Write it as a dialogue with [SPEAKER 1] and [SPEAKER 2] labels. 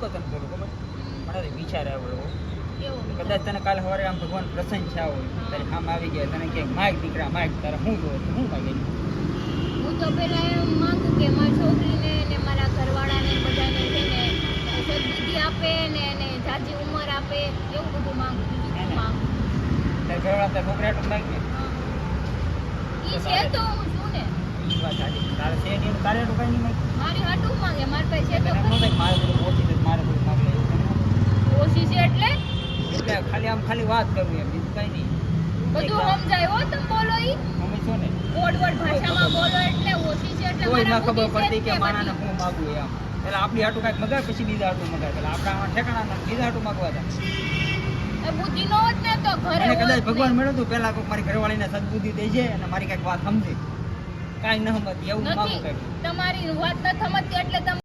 [SPEAKER 1] તો તને બોલું ખબર મને વિચાર આવ્યો
[SPEAKER 2] કેવું
[SPEAKER 1] કદાચ તને કાલે સવારે આમ ભગવાન પ્રસન્ન થયા હોય તારી આમ આવી ગયા તને કે માગ દીકરા માગ તારે હું જોવે હું માગે
[SPEAKER 2] હું તો પેલા એમ માંગુ કે મારી છોકરીને ને મારા ઘરવાળાને બધાને છે ને સદબુદ્ધિ આપે ને એને જાજી ઉંમર આપે એવું બધું માંગુ બીજું શું માંગુ
[SPEAKER 1] તારે ઘરવાળા તારા છોકરા એટલું માગ ને
[SPEAKER 2] ઈ છે તો હું શું ને
[SPEAKER 1] ઈ વાત સાચી તારે છે નહીં તારે એટલું કઈ નહીં માગ
[SPEAKER 2] મારી હાટું માંગે મારી પાસે છે તો
[SPEAKER 1] તને એમ ન થાય મારે થોડું ઓછી છે મારે થોડું માગ લે
[SPEAKER 2] ઓછી છે એટલે
[SPEAKER 1] ખાલી આમ ખાલી વાત કરવું એમ બીજું કઈ નહીં
[SPEAKER 2] બધું સમજાય હો તમે બોલો ઈ
[SPEAKER 1] મમ્મી છો ને
[SPEAKER 2] કોડ ભાષામાં બોલો એટલે ઓછી છે એટલે
[SPEAKER 1] કોઈ
[SPEAKER 2] મારા
[SPEAKER 1] ના ખબર
[SPEAKER 2] બુદ્ધિ છે
[SPEAKER 1] પડતી કે
[SPEAKER 2] જ તે
[SPEAKER 1] માણાને
[SPEAKER 2] બધી.
[SPEAKER 1] હું માગું એમ પેલા આપણી હાટું કાંઈક મગાય પછી બીજા હાટું મગાય પેલા આપણા આમાં ઠેકાણા બીજા હાટું મગવા હતા
[SPEAKER 2] એ બુદ્ધિ નો હોત ને તો ઘરે
[SPEAKER 1] અને
[SPEAKER 2] હોત
[SPEAKER 1] કદાચ
[SPEAKER 2] ને.
[SPEAKER 1] ભગવાન મળ્યું હતું પેલા કોઈક મારી ઘરવાળીને સદબુદ્ધિ દઈ છે અને મારી કાંઈક વાત સમજે કાંઈ ન સમજતી એવું માગું
[SPEAKER 2] નથી
[SPEAKER 1] કાંઈક
[SPEAKER 2] તમારી વાત ન સમજતી એટલે તમે